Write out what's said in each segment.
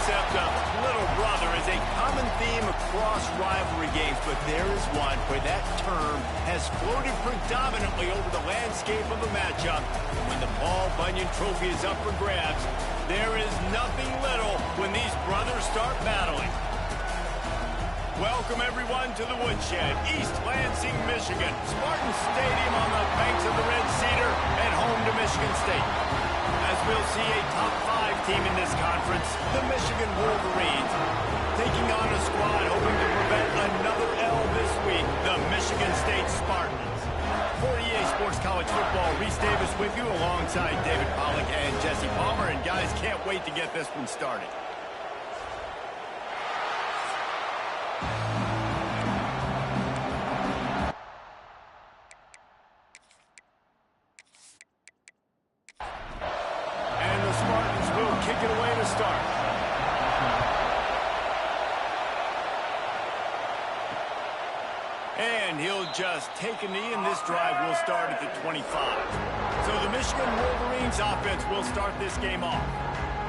concept of little brother is a common theme across rivalry games, but there is one where that term has floated predominantly over the landscape of a matchup. And when the Paul Bunyan Trophy is up for grabs, there is nothing little when these brothers start battling. Welcome, everyone, to the Woodshed, East Lansing, Michigan. Spartans Stadium on the banks of the Red Cedar and home to Michigan State. As we'll see a top-5 team in this conference, the Michigan Wolverines, taking on a squad hoping to prevent another L this week, the Michigan State Spartans. For EA Sports College Football, Reese Davis with you alongside David Pollack and Jesse Palmer. And guys, can't wait to get this one started. And he'll just take a knee, and this drive will start at the 25. So the Michigan Wolverines offense will start this game off.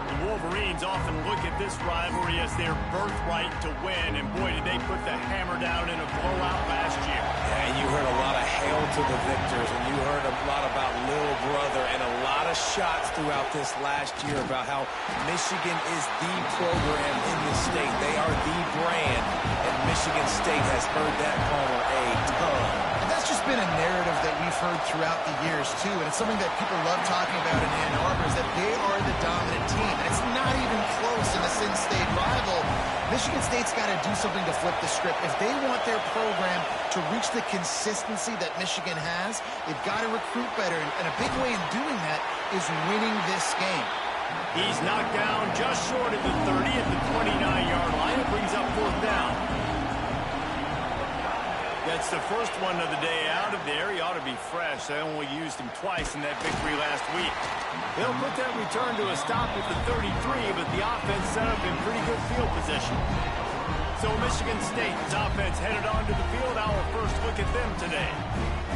The Wolverines often look at this rivalry as their birthright to win, and boy, did they put the hammer down in a blowout last year. Yeah, and you heard a lot of hail to the victors, and you heard a lot about little brother, and a lot of shots throughout this last year about how Michigan is the program in the state. They are the brand, and Michigan State has heard that, Palmer, a ton. And that's just been a narrative that we've heard throughout the years, too, and it's something that people love talking about in Ann Arbor, is that they are the dominant team. And it's not even close in the Sin State rival. Michigan State's got to do something to flip the script. If they want their program to reach the consistency that Michigan has, they've got to recruit better. And a big way in doing that is winning this game. He's knocked down just short of the 30 at the 29-yard line. It brings up 4th down. That's the first one of the day out of there. He ought to be fresh. They only used him twice in that victory last week. They'll put that return to a stop at the 33, but the offense set up in pretty good field position. So Michigan State's offense headed onto the field. Our first look at them today.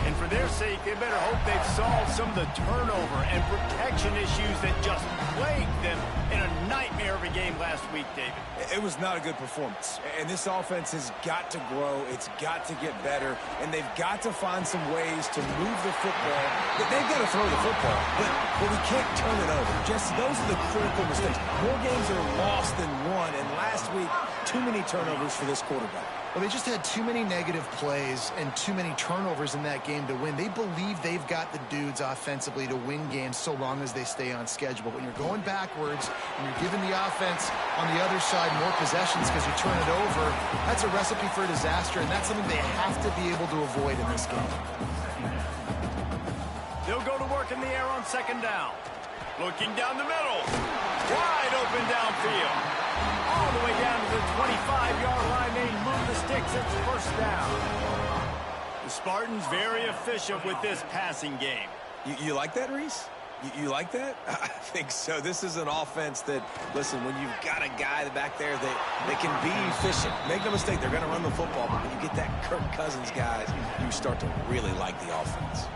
And for their sake, they better hope they've solved some of the turnover and protection issues that just plagued them in a nightmare of a game last week, David. It was not a good performance. And this offense has got to grow. It's got to get better. And they've got to find some ways to move the football. They've got to throw the football, but we can't turn it over. Just those are the critical mistakes. More games are lost than won. And last week, too many turnovers for this quarterback. Well, they just had too many negative plays and too many turnovers in that game to win. They believe they've got the dudes offensively to win games so long as they stay on schedule. But when you're going backwards and you're giving the offense on the other side more possessions because you turn it over, that's a recipe for disaster, and that's something they have to be able to avoid in this game. They'll go to work in the air on 2nd down. Looking down the middle. Wide open downfield. All the way down to the 25-yard line. They move the sticks. It's 1st down. The Spartans very efficient with this passing game. You like that, Reese? You like that? I think so. This is an offense that, listen, when you've got a guy back there, they can be efficient. Make no mistake, they're going to run the football, but when you get that Kirk Cousins, guys, you start to really like the offense.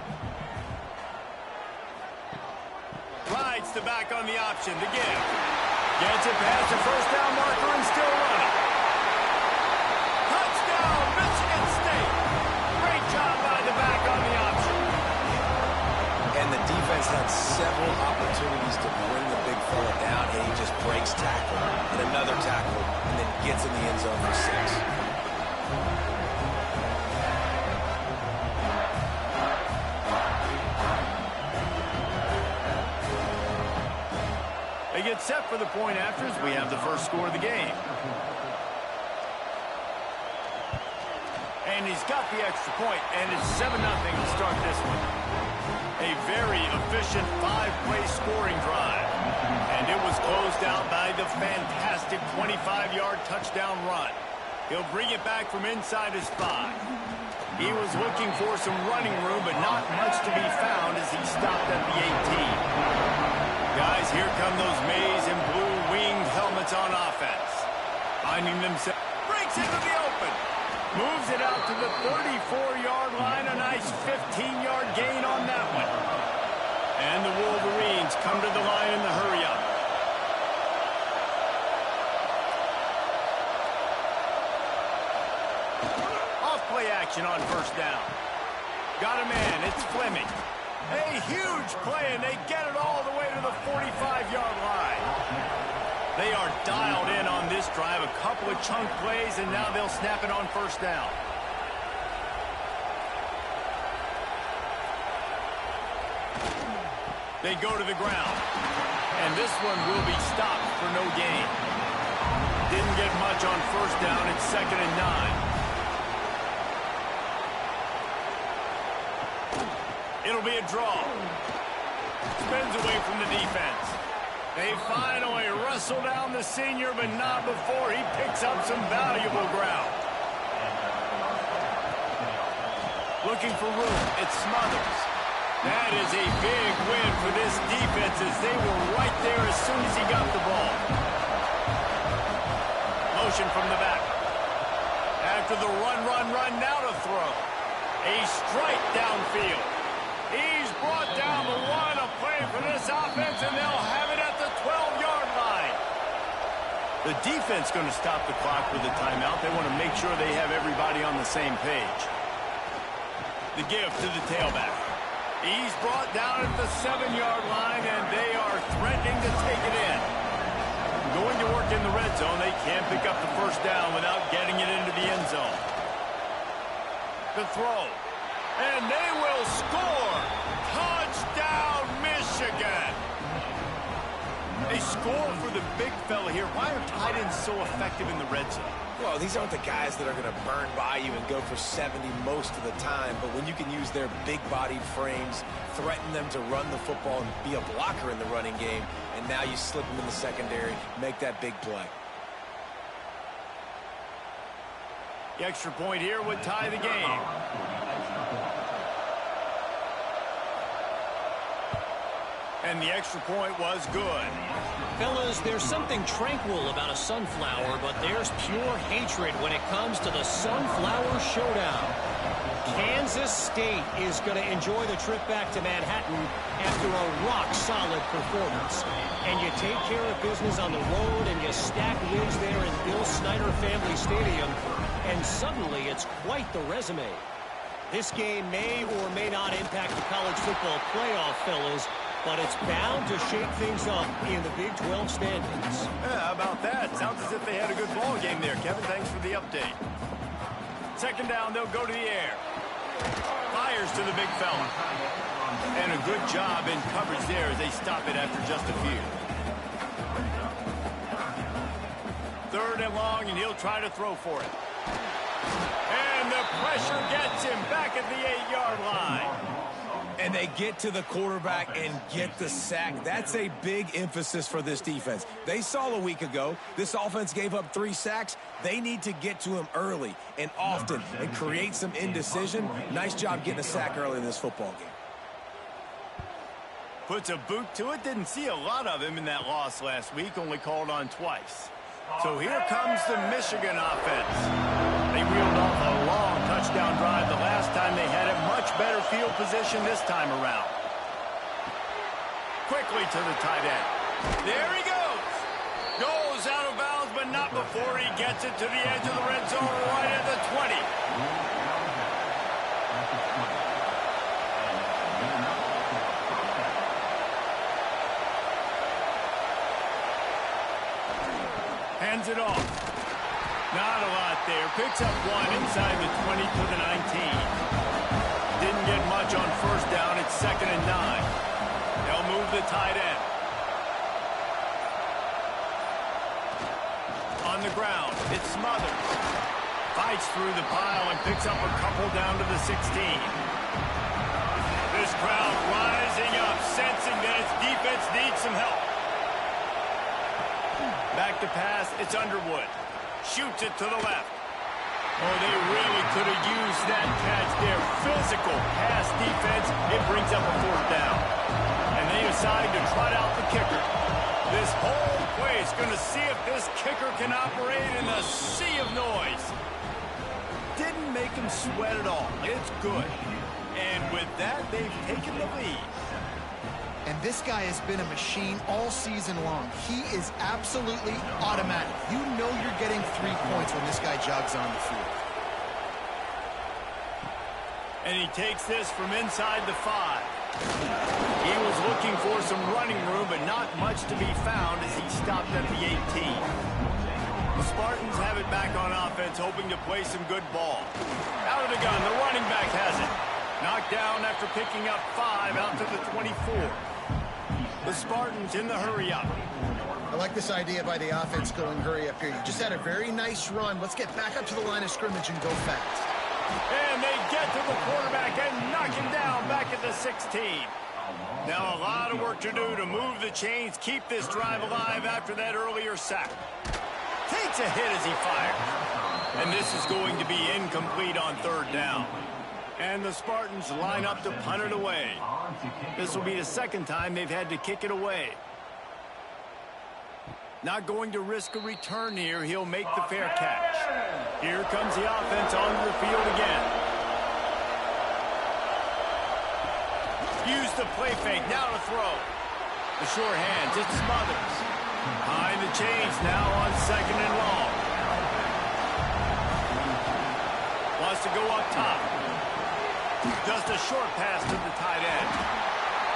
Rides the back on the option. The give. Gets it past the 1st down marker and still running. Touchdown, Michigan State. Great job by the back on the option. And the defense had several opportunities to bring the big fella down, and he just breaks tackle and another tackle and then gets in the end zone for 6. They get set for the point after as we have the first score of the game. And he's got the extra point, and it's 7-0 to start this one. A very efficient 5-play scoring drive. And it was closed out by the fantastic 25-yard touchdown run. He'll bring it back from inside his 5. He was looking for some running room, but not much to be found as he stopped at the 18. Guys, here come those maize and blue winged helmets on offense. Finding themselves, breaks into the open. Moves it out to the 34-yard line. A nice 15-yard gain on that one. And the Wolverines come to the line in the hurry-up. action on first down. Got a man. It's Fleming. A huge play, and they get it all the way to the 45-yard line. They are dialed in on this drive. A couple of chunk plays, and now they'll snap it on first down. They go to the ground. And this one will be stopped for no gain. Didn't get much on first down. It's 2nd and 9. It'll be a draw. Spins away from the defense. They finally wrestle down the senior, but not before he picks up some valuable ground. Looking for room. It's Smothers. That is a big win for this defense as they were right there as soon as he got the ball. Motion from the back. After the run, now to throw. A strike downfield. He's brought down the one, a play for this offense, and they'll have it at the 12-yard line. The defense going to stop the clock with a timeout. They want to make sure they have everybody on the same page. The give to the tailback. He's brought down at the 7-yard line, and they are threatening to take it in. Going to work in the red zone. They can't pick up the first down without getting it into the end zone. The throw. And they will score. Touchdown, Michigan. A score for the big fella here. Why are tight ends so effective in the red zone? Well, these aren't the guys that are going to burn by you and go for 70 most of the time, but when you can use their big-bodied frames, threaten them to run the football and be a blocker in the running game, and now you slip them in the secondary, make that big play. The extra point here would tie the game. And the extra point was good. Fellas, there's something tranquil about a sunflower, but there's pure hatred when it comes to the Sunflower Showdown. Kansas State is going to enjoy the trip back to Manhattan after a rock-solid performance. And you take care of business on the road and you stack wins there in Bill Snyder Family Stadium, and suddenly it's quite the resume. This game may or may not impact the college football playoff, fellas, but it's bound to shake things up in the Big 12 standings. Yeah, how about that? Sounds as if they had a good ball game there, Kevin. Thanks for the update. 2nd down, they'll go to the air. Fires to the big fella. And a good job in coverage there as they stop it after just a few. 3rd and long, and he'll try to throw for it. And the pressure gets him back at the 8-yard line. And they get to the quarterback and get the sack. That's a big emphasis for this defense. They saw a week ago, this offense gave up 3 sacks. They need to get to him early and often and create some indecision. Nice job getting a sack early in this football game. Puts a boot to it. Didn't see a lot of him in that loss last week. Only called on twice. So here comes the Michigan offense. They reeled off a long touchdown drive the last time they had it. Much better field position this time around. Quickly to the tight end. There he goes. Goes out of bounds, but not before he gets it to the edge of the red zone right at the 20. Hands it off. Not a lot there. Picks up 1 inside the 20 to the 19. Didn't get much on first down. It's 2nd and 9. They'll move the tight end. On the ground, it's Smothers. Fights through the pile and picks up a couple down to the 16. This crowd rising up, sensing that its defense needs some help. Back to pass, it's Underwood. Shoots it to the left. Oh, they really could have used that catch there. Physical pass defense. It brings up a 4th down. And they decide to trot out the kicker. This whole play is going to see if this kicker can operate in a sea of noise. Didn't make him sweat at all. It's good. And with that, they've taken the lead. And this guy has been a machine all season long. He is absolutely automatic. You know you're getting 3 points when this guy jogs on the field. And he takes this from inside the 5. He was looking for some running room, but not much to be found as he stopped at the 18. The Spartans have it back on offense, hoping to play some good ball. Out of the gun, the running back has it. Knocked down after picking up 5 out to the 24. The Spartans in the hurry-up. I like this idea by the offense going hurry up here. You just had a very nice run. Let's get back up to the line of scrimmage and go fast. And they get to the quarterback and knock him down back at the 16. Now a lot of work to do to move the chains, keep this drive alive after that earlier sack. Takes a hit as he fires. And this is going to be incomplete on 3rd down. And the Spartans line up to punt it away. This will be the 2nd time they've had to kick it away. Not going to risk a return here. He'll make the fair catch. Here comes the offense onto the field again. Use the play fake. Now to throw. The short hand just smothers. Behind the chains now on 2nd and long. Wants to go up top. Just a short pass to the tight end.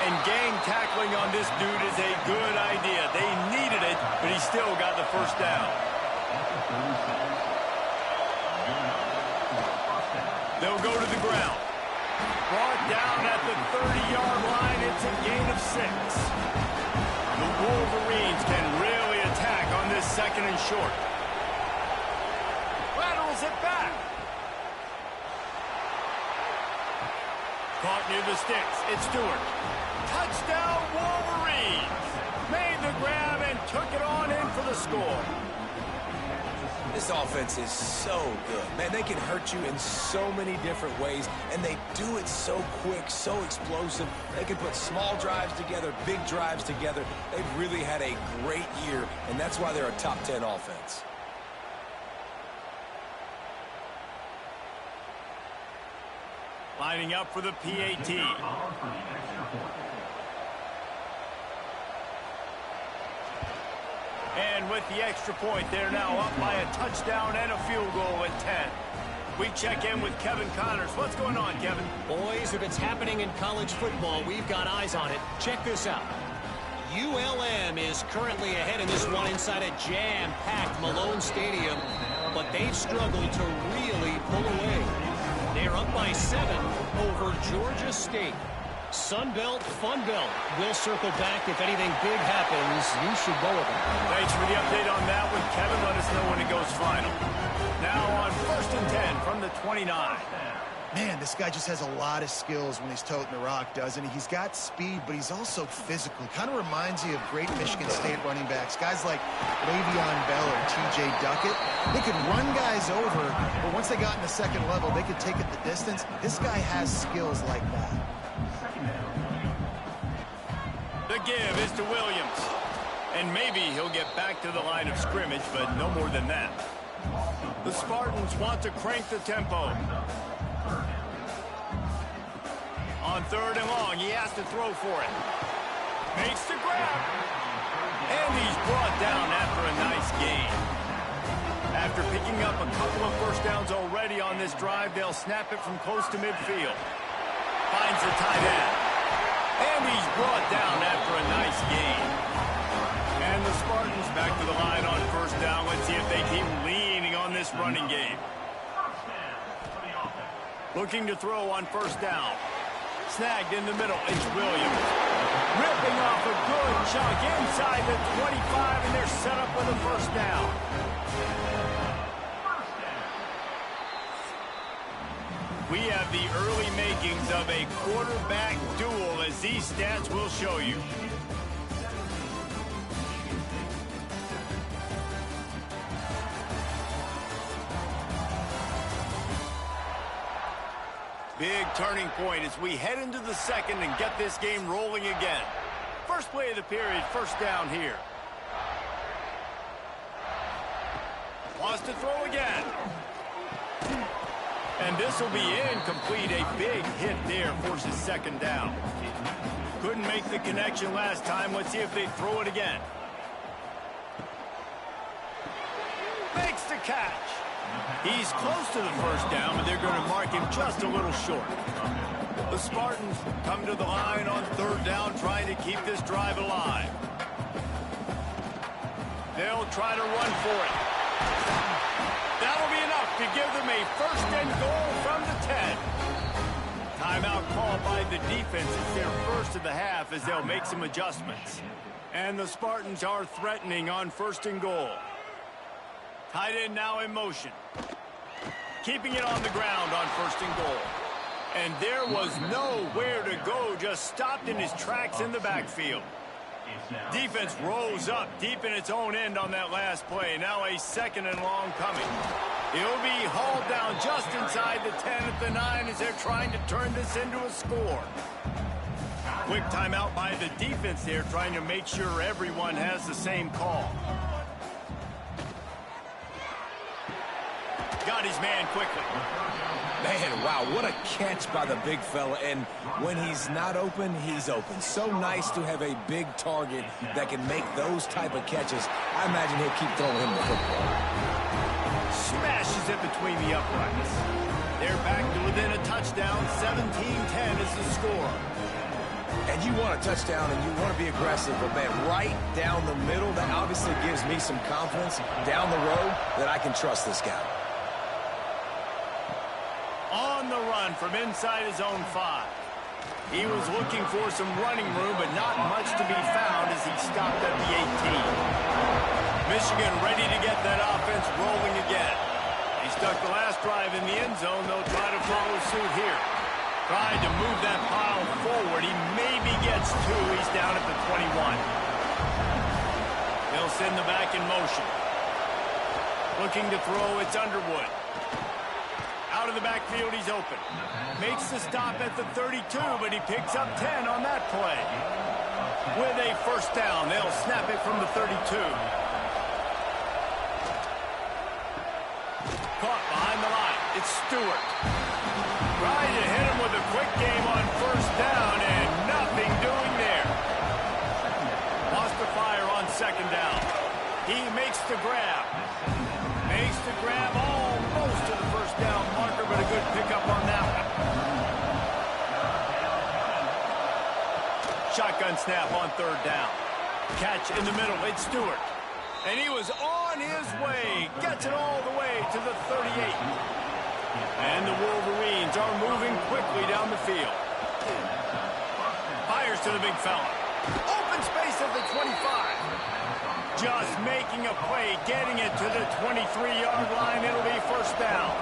And gang tackling on this dude is a good idea. They needed it, but he still got the 1st down. They'll go to the ground. Brought down at the 30-yard line. It's a gain of 6. The Wolverines can really attack on this 2nd and short. Laterals it back. Caught near the sticks. It's Stewart. Touchdown, Wolverines! Made the grab and took it on in for the score. This offense is so good. Man, they can hurt you in so many different ways, and they do it so quick, so explosive. They can put small drives together, big drives together. They've really had a great year, and that's why they're a top 10 offense. Lining up for the PAT. And with the extra point, they're now up by a touchdown and a field goal at 10. We check in with Kevin Connors. What's going on, Kevin? Boys, if it's happening in college football, we've got eyes on it. Check this out. ULM is currently ahead in this one inside a jam-packed Malone Stadium, but they've struggled to really pull away. They're up by 7 over Georgia State. Sunbelt, Funbelt. We'll circle back. If anything big happens, you should go with it. Thanks for the update on that one, Kevin. Let us know when it goes final. Now on 1st and 10 from the 29. Man, this guy just has a lot of skills when he's toting the rock, doesn't he? He's got speed, but he's also physical. Kind of reminds you of great Michigan State running backs. Guys like Le'Veon Bell or T.J. Duckett. They could run guys over, but once they got in the 2nd level, they could take it the distance. This guy has skills like that. The give is to Williams. And maybe he'll get back to the line of scrimmage, but no more than that. The Spartans want to crank the tempo. On 3rd and long, he has to throw for it. Makes the grab. And he's brought down after a nice gain. After picking up a couple of 1st downs already on this drive, they'll snap it from close to midfield. Finds the tight end. And he's brought down after a nice gain. And the Spartans back to the line on 1st down. Let's see if they keep leaning on this running game. Looking to throw on 1st down. Snagged in the middle. It's Williams. Ripping off a good chunk inside the 25, and they're set up with a 1st down. We have the early makings of a quarterback duel, as these stats will show you. Big turning point as we head into the 2nd and get this game rolling again. First play of the period, 1st down here. Wants to throw again. And this will be incomplete. A big hit there forces 2nd down. Couldn't make the connection last time. Let's see if they throw it again. Makes the catch. He's close to the first down, but they're going to mark him just a little short. The Spartans come to the line on third down, trying to keep this drive alive. They'll try to run for it. That'll be enough to give them a first and goal from the 10. Timeout called by the defense. It's their first of the half as they'll make some adjustments. And the Spartans are threatening on first and goal. Tight end now in motion. Keeping it on the ground on first and goal. And there was nowhere to go, just stopped in his tracks in the backfield. Defense rolls up deep in its own end on that last play. Now a second and long coming. He'll be hauled down just inside the 10 at the 9 as they're trying to turn this into a score. Quick timeout by the defense there, trying to make sure everyone has the same call. Got his man quickly. Man, wow, what a catch by the big fella. And when he's not open, he's open. So nice to have a big target that can make those type of catches. I imagine he'll keep throwing him the football. Smashes it between the uprights. They're back to within a touchdown. 17-10 is the score. And you want a touchdown and you want to be aggressive, but man, right down the middle, that obviously gives me some confidence down the road that I can trust this guy. On the run from inside his own 5. He was looking for some running room, but not much to be found as he stopped at the 18. Michigan ready to get that offense rolling again. He stuck the last drive in the end zone. They'll try to follow suit here. Tried to move that pile forward. He maybe gets 2. He's down at the 21. They'll send the back in motion. Looking to throw, it's Underwood. Out of the backfield, he's open. Makes the stop at the 32, but he picks up 10 on that play. With a first down, they'll snap it from the 32. Caught behind the line. It's Stewart. Trying to hit him with a quick game on first down, and nothing doing there. Lost the fire on second down. He makes the grab. Makes the grab almost to the first down marker, but a good pickup on that one. Shotgun snap on third down. Catch in the middle. It's Stewart. And he was on his way. Gets it all the way to the 38. And the Wolverines are moving quickly down the field. Fires to the big fella. Open space at the 25. Just making a play, getting it to the 23-yard line. It'll be first down.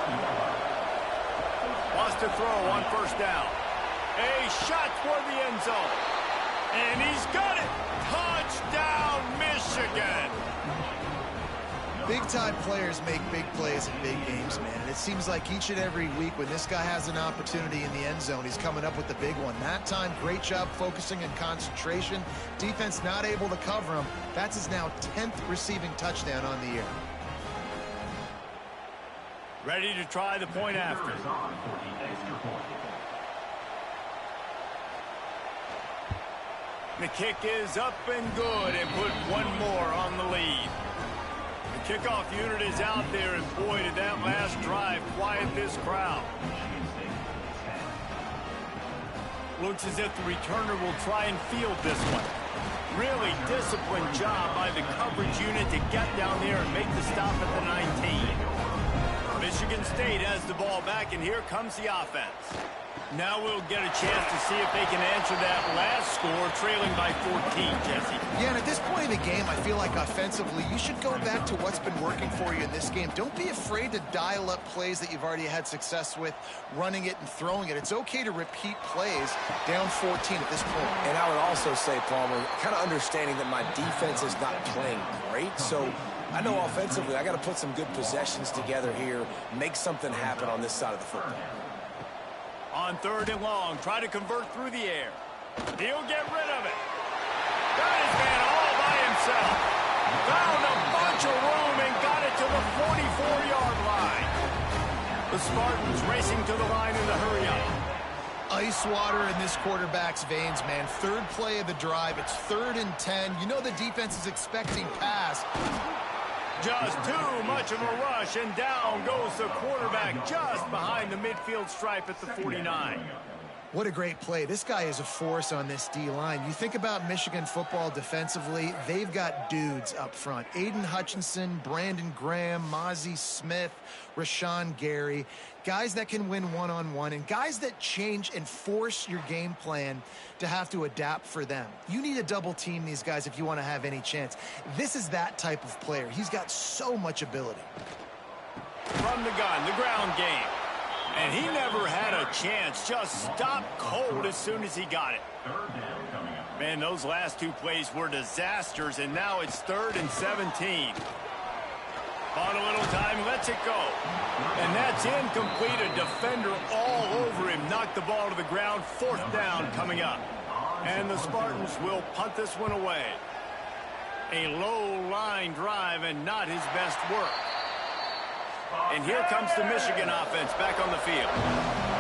Wants to throw on first down. A shot toward the end zone. And he's got it. Touchdown, Michigan. Big-time players make big plays in big games, man. And it seems like each and every week when this guy has an opportunity in the end zone, he's coming up with the big one. That time, great job focusing and concentration. Defense not able to cover him. That's his now 10th receiving touchdown on the year. Ready to try the point after. The kick is up and good, and put one more on the lead. The kickoff unit is out there, and boy, did that last drive quiet this crowd. Looks as if the returner will try and field this one. Really disciplined job by the coverage unit to get down there and make the stop at the 19. Michigan State has the ball back, and here comes the offense. Now we'll get a chance to see if they can answer that last score, trailing by 14, Jesse. Yeah, and at this point in the game, I feel like offensively, you should go back to what's been working for you in this game. Don't be afraid to dial up plays that you've already had success with, running it and throwing it. It's okay to repeat plays down 14 at this point. And I would also say, Palmer, kind of understanding that my defense is not playing great, so I know offensively I got to put some good possessions together here, make something happen on this side of the football. On third and long, try to convert through the air. He'll get rid of it. Got his man all by himself. Found a bunch of room and got it to the 44-yard line. The Spartans racing to the line in the hurry-up. Ice water in this quarterback's veins, man. Third play of the drive. It's 3rd and 10. You know the defense is expecting pass. Just too much of a rush, and down goes the quarterback just behind the midfield stripe at the 49. What a great play. This guy is a force on this D-line. You think about Michigan football defensively, they've got dudes up front. Aiden Hutchinson, Brandon Graham, Mozzie Smith, Rashawn Gary. Guys that can win one-on-one and guys that change and force your game plan to have to adapt for them. You need to double team these guys if you want to have any chance. This is that type of player. He's got so much ability. From the gun, the ground game. And he never had a chance. Just stopped cold as soon as he got it. Man, those last two plays were disasters, and now it's 3rd and 17. On a little time, lets it go. And that's incomplete. A defender all over him. Knocked the ball to the ground. 4th down coming up. And the Spartans will punt this one away. A low line drive and not his best work. And here comes the Michigan offense back on the field.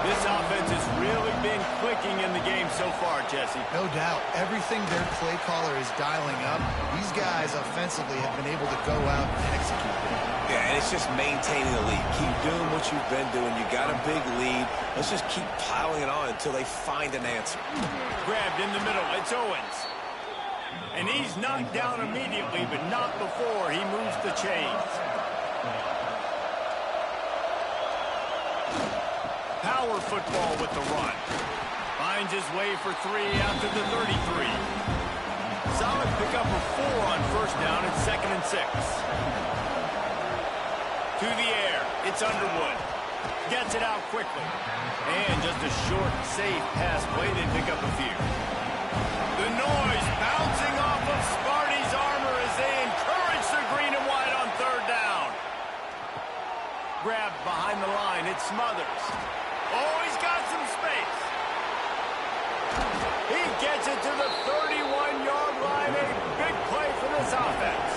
This offense has really been clicking in the game so far, Jesse. No doubt. Everything their play caller is dialing up, these guys offensively have been able to go out and execute it. Yeah, and it's just maintaining the lead. Keep doing what you've been doing. You got a big lead. Let's just keep piling it on until they find an answer. Grabbed in the middle. It's Owens. And he's knocked down immediately, but not before he moves the chains. Power football with the run. Finds his way for 3 out to the 33. Solid pickup of 4 on 1st down and 2nd and 6. To the air. It's Underwood. Gets it out quickly. And just a short, safe pass play. They pick up a few. The noise bouncing off of Sparty's armor as they encourage the green and white on 3rd down. Grabbed behind the line. It's Smothers. Oh, he's got some space. He gets it to the 31-yard line. A big play for this offense.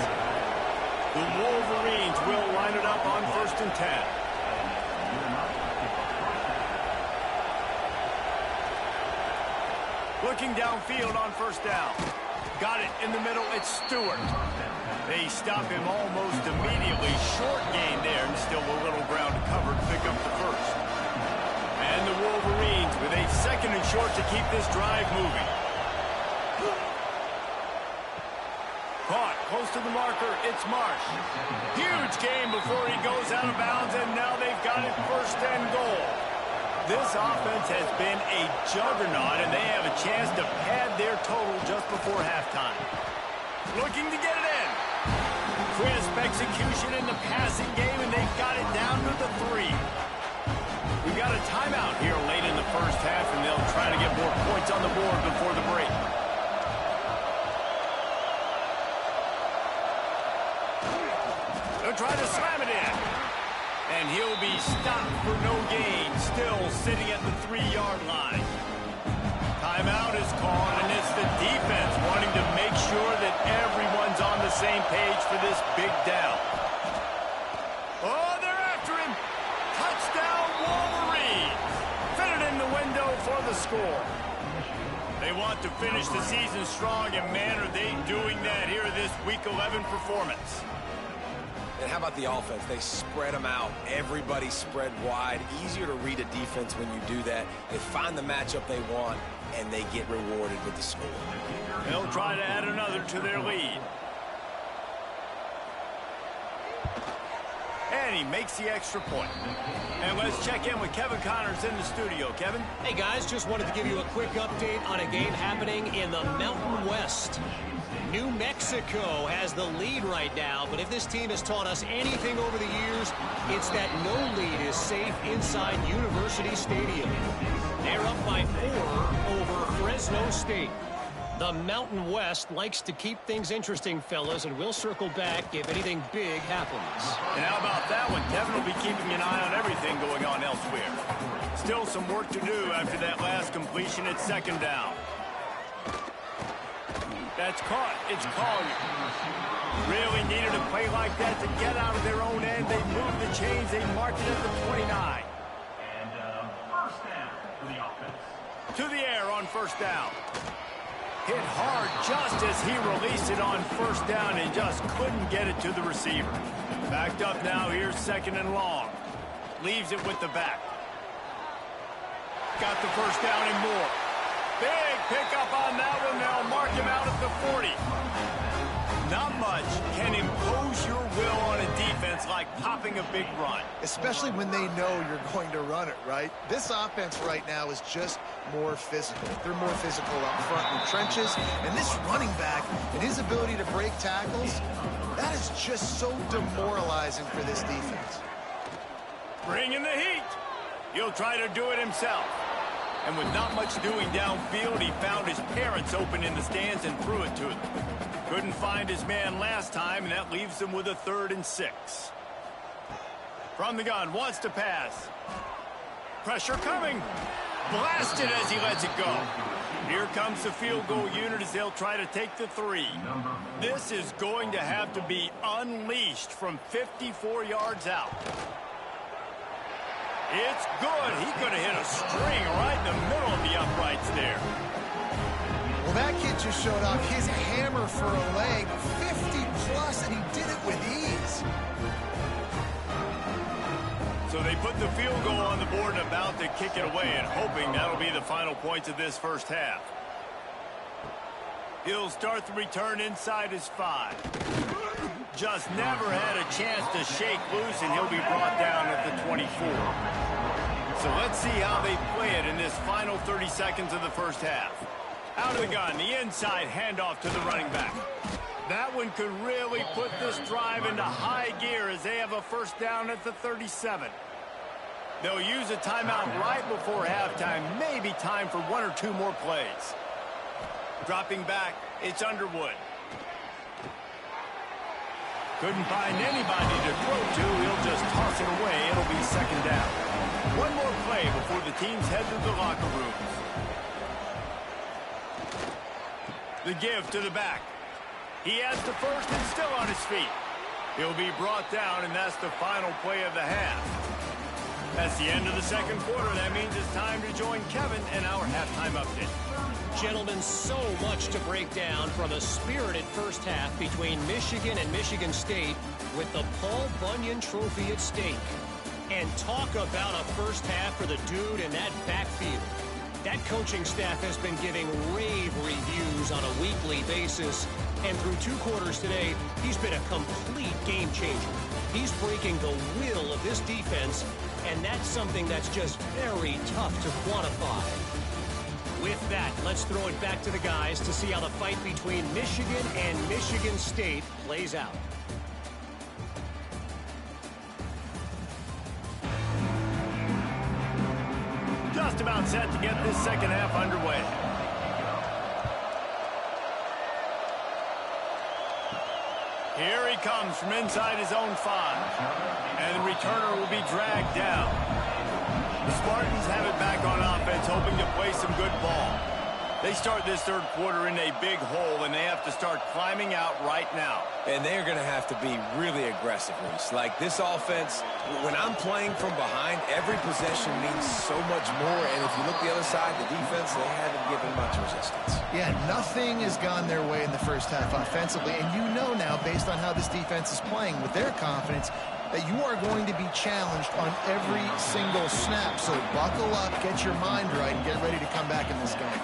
The Wolverines will line it up on 1st and 10. Looking downfield on 1st down. Got it in the middle. It's Stewart. They stop him almost immediately. Short gain there, and still a little ground to cover to pick up the 1st. And the Wolverines with a 2nd and short to keep this drive moving. Caught close to the marker. It's Marsh. Huge gain before he goes out of bounds, and now they've got it 1st and goal. This offense has been a juggernaut, and they have a chance to pad their total just before halftime. Looking to get it in. Crisp execution in the passing game, and they've got it down to the 3. We've got a timeout here late in the 1st half, and they'll try to get more points on the board before the break. They'll try to slam it in. And he'll be stopped for no gain, still sitting at the 3-yard line. Timeout is called, and it's the defense wanting to make sure that everyone's on the same page for this big down. Oh, they're after him. Touchdown, Wolverines. Fit it in the window for the score. They want to finish the season strong, and man, are they doing that here in this Week 11 performance. And how about the offense? They spread them out. Everybody spread wide. Easier to read a defense when you do that. They find the matchup they want, and they get rewarded with the score. They'll try to add another to their lead. And he makes the extra point. And let's check in with Kevin Connors in the studio. Kevin? Hey, guys, just wanted to give you a quick update on a game happening in the Mountain West. New Mexico has the lead right now, but if this team has taught us anything over the years, it's that no lead is safe inside University Stadium. They're up by 4 over Fresno State. The Mountain West likes to keep things interesting, fellas, and we'll circle back if anything big happens. And how about that one? Kevin will be keeping an eye on everything going on elsewhere. Still some work to do after that last completion at 2nd down. That's caught. It's Collier. Really needed a play like that to get out of their own end. They moved the chains. They marked it at the 29. And 1st down for the offense. To the air on 1st down. Hit hard just as he released it on first down and just couldn't get it to the receiver. Backed up now. Here's second and long. Leaves it with the back. Got the first down and more. Big pickup on that one. They'll mark him out at the 40. Not much can impose your will on a defense like popping a big run. Especially when they know you're going to run it, right? This offense right now is just more physical. They're more physical up front in the trenches. And this running back and his ability to break tackles, that is just so demoralizing for this defense. Bring in the heat. He'll try to do it himself. And with not much doing downfield, he found his parents open in the stands and threw it to them. Couldn't find his man last time, and that leaves him with a 3rd and 6. From the gun, wants to pass. Pressure coming. Blasted as he lets it go. Here comes the field goal unit as they'll try to take the 3. This is going to have to be unleashed from 54 yards out. It's good. He could have hit a string right in the middle of the uprights there. Well, that kid just showed off his hammer for a leg, 50-plus, and he did it with ease. So they put the field goal on the board and about to kick it away and hoping that'll be the final points of this first half. He'll start the return inside his 5. Just never had a chance to shake loose, and he'll be brought down at the 24. So let's see how they play it in this final 30 seconds of the first half. Out of the gun, the inside handoff to the running back. That one could really put this drive into high gear as they have a first down at the 37. They'll use a timeout right before halftime, maybe time for 1 or 2 more plays. Dropping back, it's Underwood. Couldn't find anybody to throw to. He'll just toss it away. It'll be second down. One more play before the teams head to the locker rooms. The give to the back. He has the first and still on his feet. He'll be brought down, and that's the final play of the half. That's the end of the second quarter. That means it's time to join Kevin in our halftime update. Gentlemen, so much to break down from a spirited first half between Michigan and Michigan State with the Paul Bunyan Trophy at stake. And talk about a first half for the dude in that backfield. That coaching staff has been giving rave reviews on a weekly basis. And through 2 quarters today, he's been a complete game changer. He's breaking the will of this defense, and that's something that's just very tough to quantify. With that, let's throw it back to the guys to see how the fight between Michigan and Michigan State plays out. Just about set to get this second half underway. Here he comes from inside his own 5. And the returner will be dragged down. The Spartans have it back on offense, hoping to play some good ball. They start this third quarter in a big hole, and they have to start climbing out right now. And they're going to have to be really aggressive, Reese. Like this offense, when I'm playing from behind, every possession means so much more. And if you look the other side, the defense, they haven't given much resistance. Yeah, nothing has gone their way in the first half offensively. And you know now, based on how this defense is playing with their confidence, that you are going to be challenged on every single snap. So buckle up, get your mind right, and get ready to come back in this game.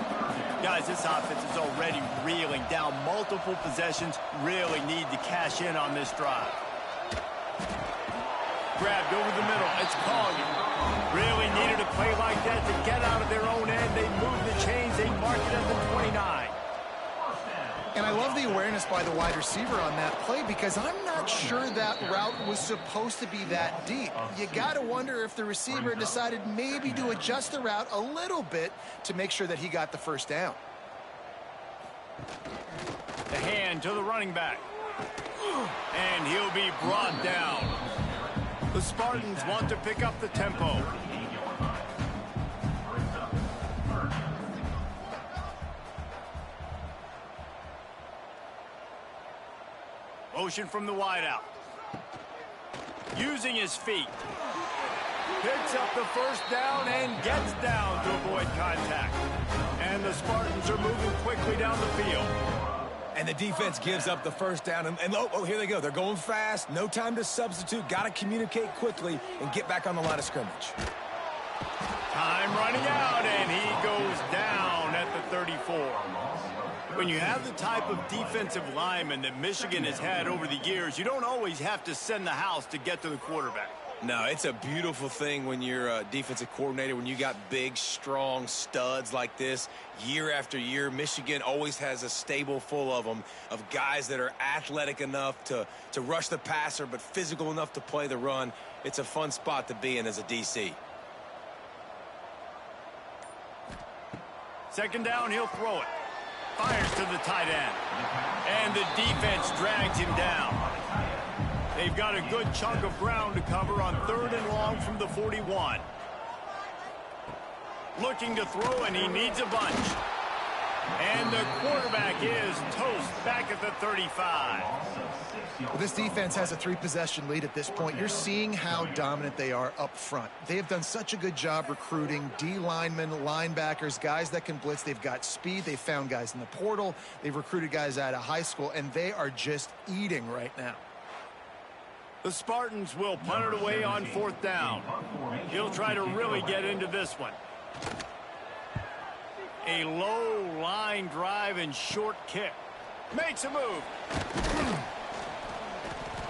Guys, this offense is already reeling down multiple possessions. Really need to cash in on this drive. Grabbed over the middle. It's Collier. Really needed a play like that to get out of their own end. They moved the chains. They marked it at the 29. And I love the awareness by the wide receiver on that play because I'm not sure that route was supposed to be that deep. You got to wonder if the receiver decided maybe to adjust the route a little bit to make sure that he got the first down. The hand to the running back. And he'll be brought down. The Spartans want to pick up the tempo. Motion from the wideout. Using his feet. Picks up the first down and gets down to avoid contact. And the Spartans are moving quickly down the field. And the defense gives up the first down. And oh, here they go. They're going fast. No time to substitute. Got to communicate quickly and get back on the line of scrimmage. Time running out, and he goes down at the 34. When you have the type of defensive lineman that Michigan has had over the years, you don't always have to send the house to get to the quarterback. No, it's a beautiful thing when you're a defensive coordinator, when you got big, strong studs like this. Year after year, Michigan always has a stable full of them, of guys that are athletic enough to rush the passer, but physical enough to play the run. It's a fun spot to be in as a DC. Second down, he'll throw it. Fires to the tight end. And the defense drags him down. They've got a good chunk of ground to cover on 3rd and long from the 41. Looking to throw, and he needs a bunch. And the quarterback is toast back at the 35. Well, this defense has a 3-possession lead at this point. You're seeing how dominant they are up front. They have done such a good job recruiting D-linemen, linebackers, guys that can blitz. They've got speed. They've found guys in the portal. They've recruited guys out of high school, and they are just eating right now. The Spartans will punt it away on 4th down. He'll try to really get into this one. A low line drive and short kick. Makes a move.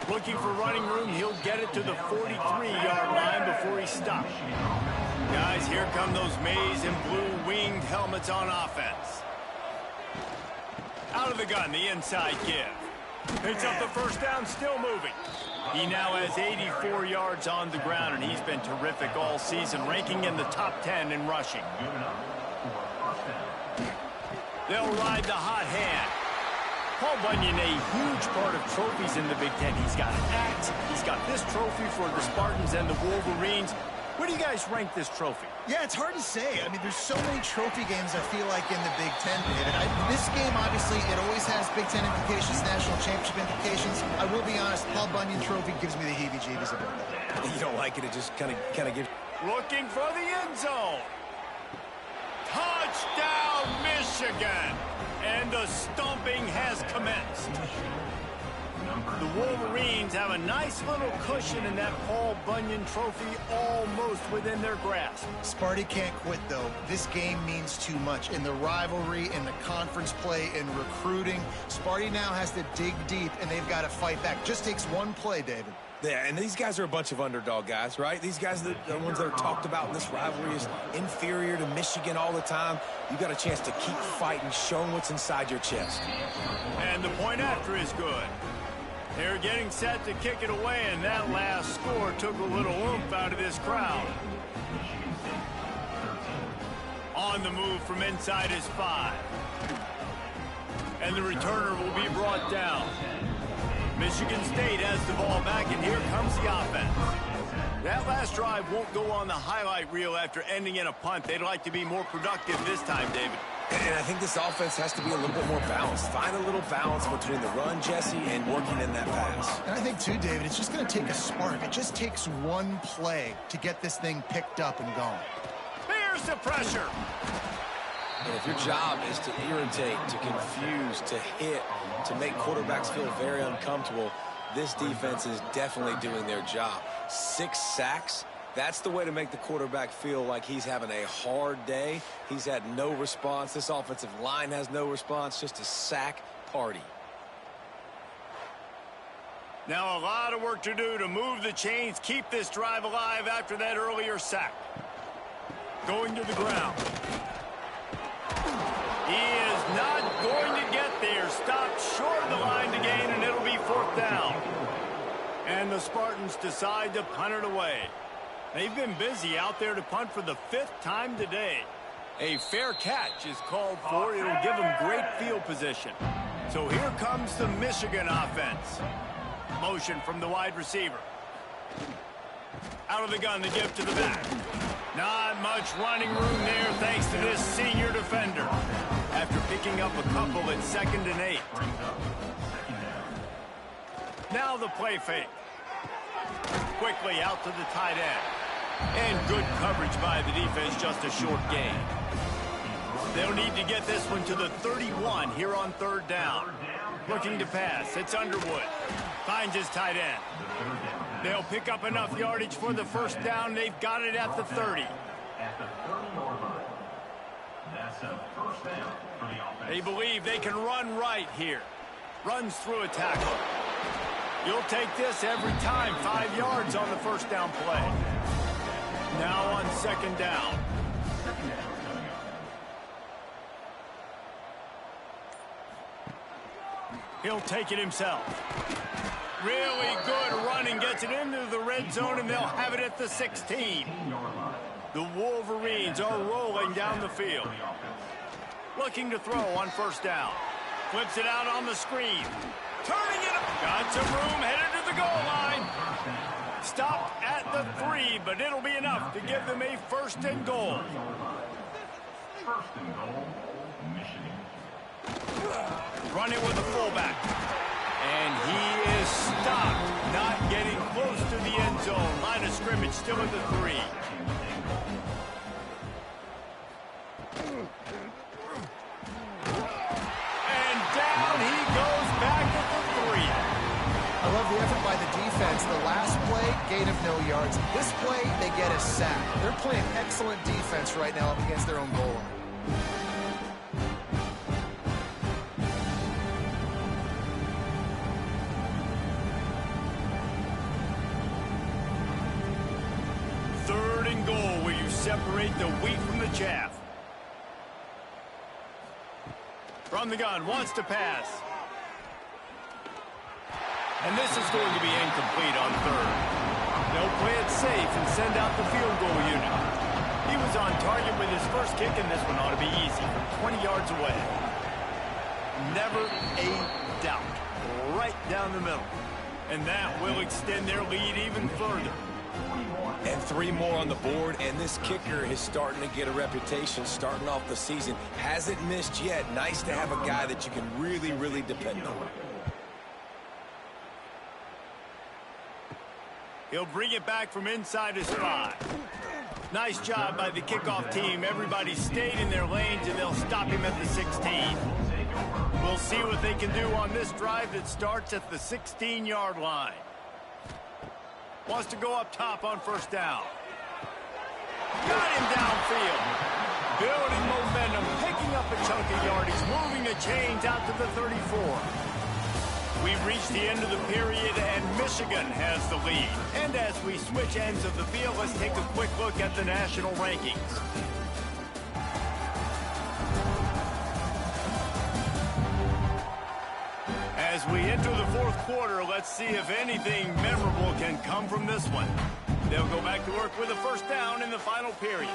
Looking for running room. He'll get it to the 43-yard line before he stops. Guys, here come those maize and blue winged helmets on offense. Out of the gun, the inside give. Picks up the first down, still moving. He now has 84 yards on the ground, and he's been terrific all season, ranking in the top 10 in rushing. They'll ride the hot hand. Paul Bunyan, a huge part of trophies in the Big Ten. He's got an axe. He's got this trophy for the Spartans and the Wolverines. Where do you guys rank this trophy? Yeah, it's hard to say. I mean, there's so many trophy games, I feel like, in the Big Ten, David. This game, obviously, it always has Big Ten implications, national championship implications. I will be honest, Paul Bunyan trophy gives me the heebie-jeebies about that. You don't like it, it just kind of gives. Looking for the end zone. Touchdown, Michigan! And the stomping has commenced. The Wolverines have a nice little cushion in that Paul Bunyan trophy almost within their grasp. Sparty can't quit, though. This game means too much. In the rivalry, in the conference play, in recruiting, Sparty now has to dig deep, and they've got to fight back. Just takes one play, David. Yeah, and these guys are a bunch of underdog guys, right? These guys, the ones that are talked about in this rivalry is inferior to Michigan all the time. You got a chance to keep fighting, showing what's inside your chest. And the point after is good. They're getting set to kick it away, and that last score took a little oomph out of this crowd. On the move from inside his 5. And the returner will be brought down. Michigan State has the ball back, and here comes the offense. That last drive won't go on the highlight reel after ending in a punt. They'd like to be more productive this time, David. And I think this offense has to be a little bit more balanced. Find a little balance between the run, Jesse, and working in that pass. And I think, too, David, it's just going to take a spark. It just takes one play to get this thing picked up and going. Here's the pressure. And if your job is to irritate, to confuse, to hit, to make quarterbacks feel very uncomfortable, this defense is definitely doing their job. 6 sacks. That's the way to make the quarterback feel like he's having a hard day. He's had no response. This offensive line has no response, just a sack party. Now a lot of work to do to move the chains, keep this drive alive after that earlier sack. Going to the ground. He is not going to get there. Stopped short of the line to gain, and it'll be 4th down. And the Spartans decide to punt it away. They've been busy out there to punt for the 5th time today. A fair catch is called for. It'll give them great field position. So here comes the Michigan offense. Motion from the wide receiver. Out of the gun to give to the back. Not much running room there thanks to this senior defender. After picking up a couple at 2nd and 8. Now the play fake. Quickly out to the tight end. And good coverage by the defense, just a short gain. They'll need to get this one to the 31 here on third down. Looking to pass. It's Underwood. Finds his tight end. They'll pick up enough yardage for the first down. They've got it at the 30. They believe they can run right here. Runs through a tackle. You'll take this every time. 5 yards on the first down play. Now on second down. He'll take it himself. Really good running. Gets it into the red zone, and they'll have it at the 16. The Wolverines are rolling down the field. Looking to throw on first down. Flips it out on the screen. Turning it up. Got some room, headed to the goal line. Stopped at the 3, but it'll be enough to give them a first and goal. First and goal, Michigan. Run it with the fullback. And he is stopped. Not getting close to the end zone. Line of scrimmage still at the 3. And down he goes back at the 3. I love the effort by the defense. The last play, gain of no yards. This play, they get a sack. They're playing excellent defense right now up against their own goal line. Third and goal, where you separate the wheat from the chaff. From the gun, wants to pass. And this is going to be incomplete on third. They'll play it safe and send out the field goal unit. He was on target with his first kick, and this one ought to be easy from 20 yards away. Never a doubt. Right down the middle. And that will extend their lead even further. And 3 more on the board, and this kicker is starting to get a reputation starting off the season. Hasn't missed yet. Nice to have a guy that you can really, really depend on. He'll bring it back from inside his 5. Nice job by the kickoff team. Everybody stayed in their lanes, and they'll stop him at the 16. We'll see what they can do on this drive that starts at the 16-yard line. Wants to go up top on first down. Got him downfield. Building momentum, picking up a chunk of yardage, moving the chains out to the 34. We've reached the end of the period, and Michigan has the lead. And as we switch ends of the field, let's take a quick look at the national rankings. As we enter the fourth quarter, let's see if anything memorable can come from this one. They'll go back to work with a first down in the final period.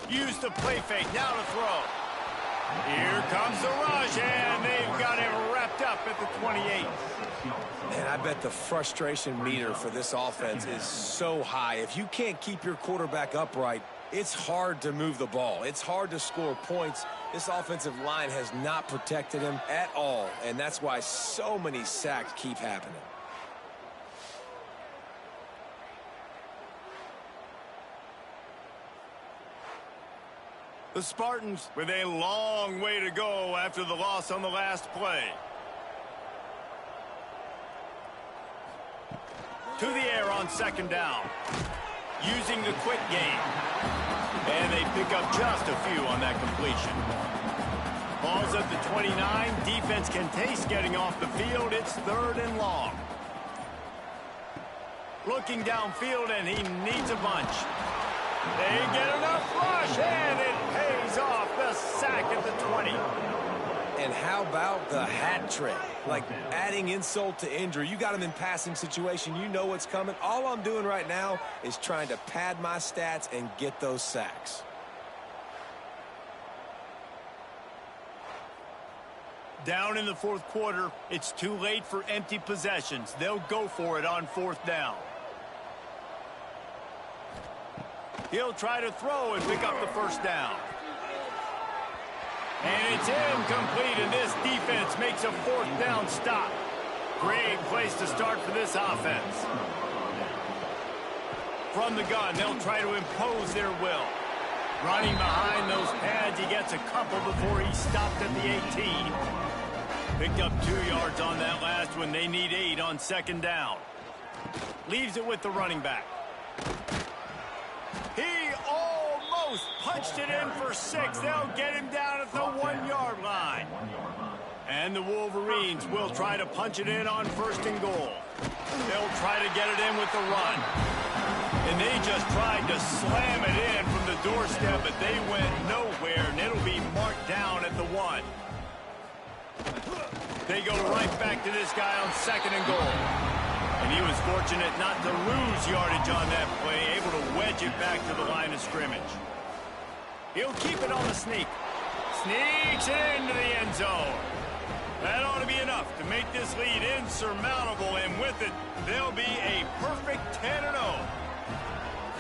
Use the play fake, now to throw. Here comes the rush, and they've got him wrapped up at the 28. And I bet the frustration meter for this offense is so high. If you can't keep your quarterback upright, it's hard to move the ball. It's hard to score points. This offensive line has not protected him at all, and that's why so many sacks keep happening. The Spartans with a long way to go after the loss on the last play. To the air on second down. Using the quick game. And they pick up just a few on that completion. Ball's at the 29. Defense can taste getting off the field. It's third and long. Looking downfield, and he needs a bunch. They get enough rush, and it pays off. The sack at the 20. And how about the hat trick? Like adding insult to injury. You got him in passing situation. You know what's coming. All I'm doing right now is trying to pad my stats and get those sacks. Down in the fourth quarter, it's too late for empty possessions. They'll go for it on fourth down. He'll try to throw and pick up the first down. And it's incomplete, and this defense makes a fourth down stop. Great place to start for this offense. From the gun, they'll try to impose their will. Running behind those pads, he gets a couple before he stopped at the 18. Picked up 2 yards on that last one. They need 8 on second down. Leaves it with the running back. He almost punched it in for 6. They'll get him down at the 1-yard line. And the Wolverines will try to punch it in on 1st and goal. They'll try to get it in with the run. And they just tried to slam it in from the doorstep, but they went nowhere, and it'll be marked down at the 1. They go right back to this guy on 2nd and goal. And he was fortunate not to lose yardage on that play, able to wedge it back to the line of scrimmage. He'll keep it on the sneak. Sneaks it into the end zone. That ought to be enough to make this lead insurmountable, and with it, they'll be a perfect 10-0.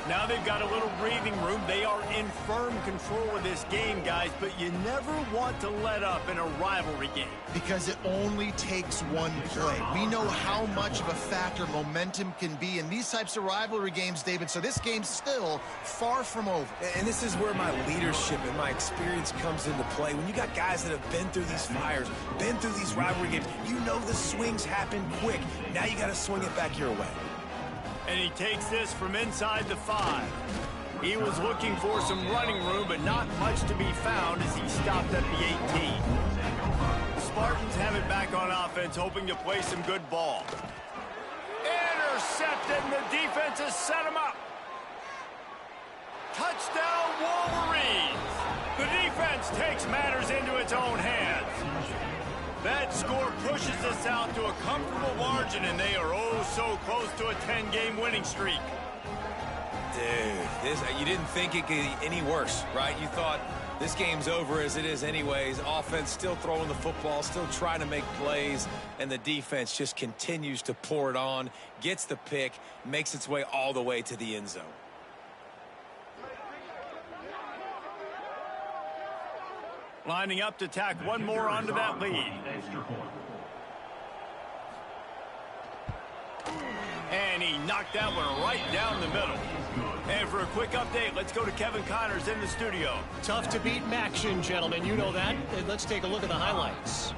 Now they've got a little breathing room. They are in firm control of this game, guys, but you never want to let up in a rivalry game. Because it only takes one play. We know how much of a factor momentum can be in these types of rivalry games, David, so this game's still far from over. And this is where my leadership and my experience comes into play. When you got guys that have been through these fires, been through these rivalry games, you know the swings happen quick. Now you got to swing it back your way. And he takes this from inside the 5. He was looking for some running room, but not much to be found as he stopped at the 18. The Spartans have it back on offense, hoping to play some good ball. Intercepted, and the defense has set him up. Touchdown, Wolverines! The defense takes matters into its own hands. That score pushes us out to a comfortable margin, and they are oh so close to a 10-game winning streak. Dude, you didn't think it could get any worse, right? You thought this game's over as it is anyways. Offense still throwing the football, still trying to make plays, and the defense just continues to pour it on, gets the pick, makes its way all the way to the end zone. Lining up to tack one more onto that lead. And he knocked that one right down the middle. And for a quick update, let's go to Kevin Connors in the studio. Tough to beat action, gentlemen. You know that. Let's take a look at the highlights.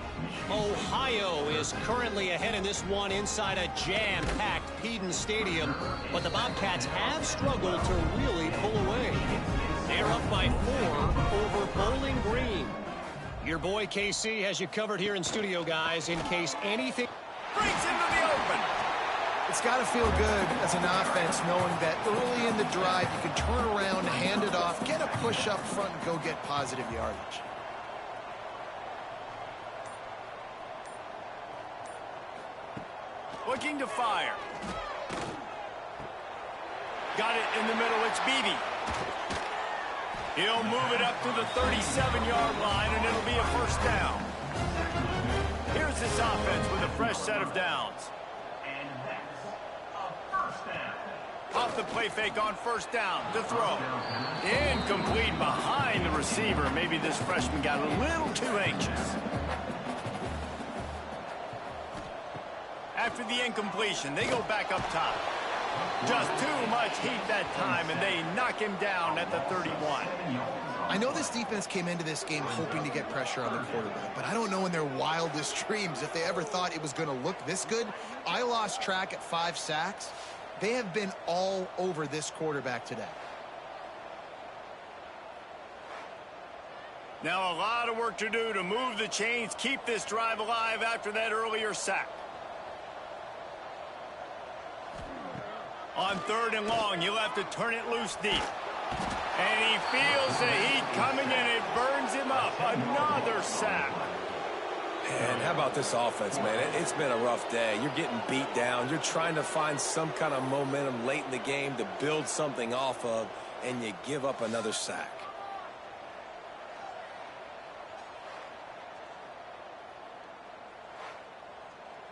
Ohio is currently ahead in this one inside a jam-packed Peden Stadium, but the Bobcats have struggled to really pull away. They're up by 4 over Bowling Green. Your boy KC has you covered here in studio, guys, in case anything breaks into the open. It's got to feel good as an offense knowing that early in the drive you can turn around, hand it off, get a push up front, and go get positive yardage. Looking to fire. Got it in the middle. It's Beebe. He'll move it up to the 37-yard line, and it'll be a first down. Here's this offense with a fresh set of downs. And that's a first down. Off the play fake on first down to throw. Incomplete behind the receiver. Maybe this freshman got a little too anxious. After the incompletion, they go back up top. Just too much heat that time, and they knock him down at the 31. I know this defense came into this game hoping to get pressure on the quarterback, but I don't know in their wildest dreams if they ever thought it was going to look this good. I lost track at 5 sacks. They have been all over this quarterback today. Now a lot of work to do to move the chains, keep this drive alive after that earlier sack. On 3rd and long, you'll have to turn it loose deep. And he feels the heat coming, and it burns him up. Another sack. And how about this offense, man? It's been a rough day. You're getting beat down. You're trying to find some kind of momentum late in the game to build something off of, and you give up another sack.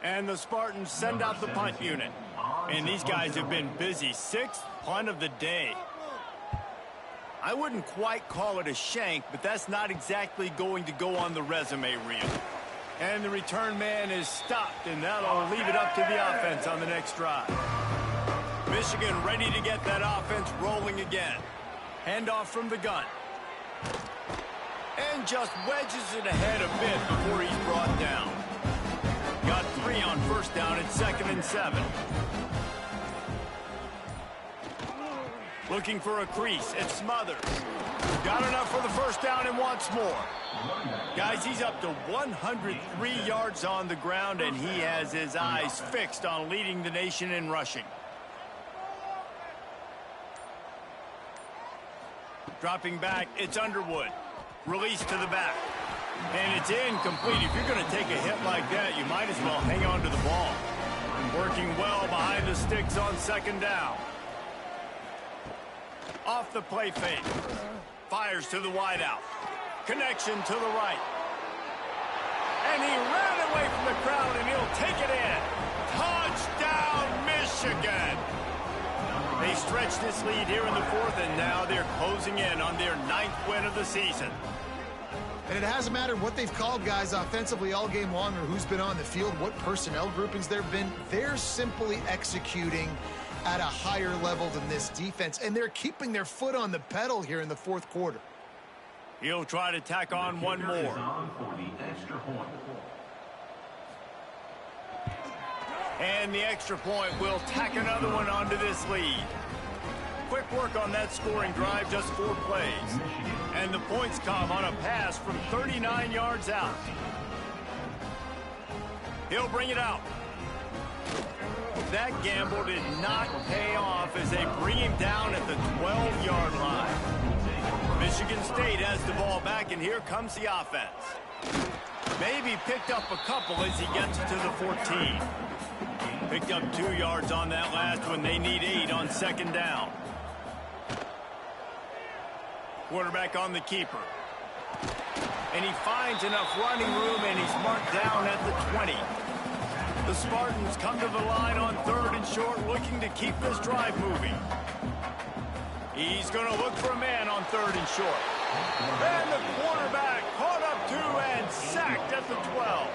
And the Spartans send out the punt unit. And these guys have been busy. 6th punt of the day. I wouldn't quite call it a shank, but that's not exactly going to go on the resume reel. And the return man is stopped, and that'll leave it up to the offense on the next drive. Michigan ready to get that offense rolling again. Handoff from the gun. And just wedges it ahead a bit before he's brought down. Got 3 on first down at 2nd and 7. Looking for a crease. It's Smothers. Got enough for the first down and wants more. Guys, he's up to 103 yards on the ground, and he has his eyes fixed on leading the nation in rushing. Dropping back, it's Underwood. Release to the back. And it's incomplete. If you're going to take a hit like that, you might as well hang on to the ball. Working well behind the sticks on 2nd down. Off the play fake. Fires to the wideout. Connection to the right. And he ran away from the crowd, and he'll take it in. Touchdown, Michigan! They stretch this lead here in the 4th, and now they're closing in on their 9th win of the season. And it hasn't mattered what they've called guys offensively all game long or who's been on the field, what personnel groupings there have been. They're simply executing at a higher level than this defense, and they're keeping their foot on the pedal here in the 4th quarter. He'll try to tack on one more. And the extra point will tack another one onto this lead. Quick work on that scoring drive, just 4 plays. And the points come on a pass from 39 yards out. He'll bring it out. That gamble did not pay off as they bring him down at the 12-yard line. Michigan State has the ball back, and here comes the offense. Maybe picked up a couple as he gets to the 14. Picked up 2 yards on that last one. They need 8 on 2nd down. Quarterback on the keeper. And he finds enough running room, and he's marked down at the 20. The Spartans come to the line on 3rd and short, looking to keep this drive moving. He's going to look for a man on 3rd and short. And the quarterback caught up 2 and sacked at the 12.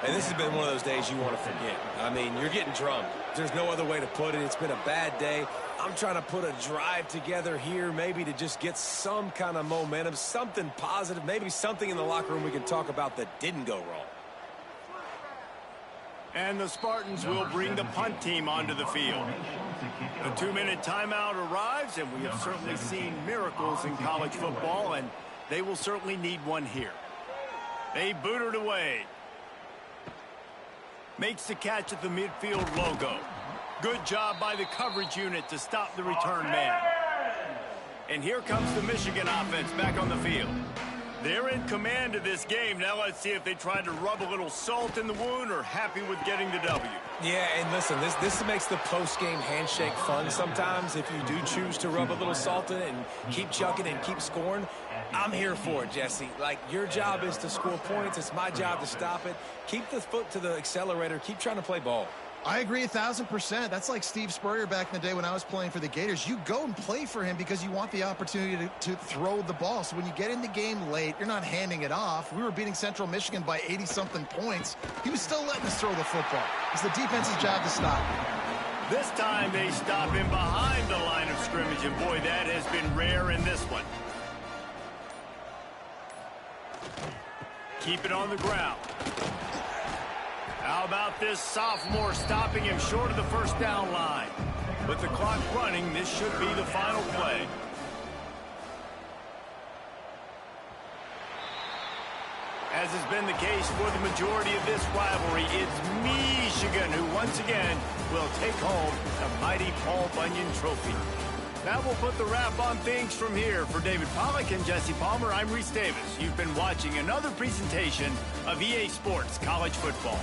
And this has been one of those days you want to forget. I mean, you're getting drummed. There's no other way to put it. It's been a bad day. I'm trying to put a drive together here, maybe to just get some kind of momentum, something positive, maybe something in the locker room we can talk about that didn't go wrong. And the Spartans will bring the punt team onto the field. A 2-minute timeout arrives, and we have certainly seen miracles in college football, and they will certainly need one here. They boot it away. Makes the catch at the midfield logo. Good job by the coverage unit to stop the return man. And here comes the Michigan offense back on the field. They're in command of this game. Now let's see if they try to rub a little salt in the wound or happy with getting the W. Yeah, and listen, this makes the post-game handshake fun sometimes. If you do choose to rub a little salt in it and keep chucking and keep scoring, I'm here for it, Jesse. Like, your job is to score points. It's my job to stop it. Keep the foot to the accelerator. Keep trying to play ball. I agree 1,000%. That's like Steve Spurrier back in the day when I was playing for the Gators. You go and play for him because you want the opportunity to throw the ball. So when you get in the game late, you're not handing it off. We were beating Central Michigan by 80-something points. He was still letting us throw the football. It's the defense's job to stop him. This time they stop him behind the line of scrimmage, and boy, that has been rare in this one. Keep it on the ground. How about this sophomore stopping him short of the first down line? With the clock running, this should be the final play. As has been the case for the majority of this rivalry, it's Michigan who once again will take home the mighty Paul Bunyan Trophy. That will put the wrap on things from here. For David Pollack and Jesse Palmer, I'm Reese Davis. You've been watching another presentation of EA Sports College Football.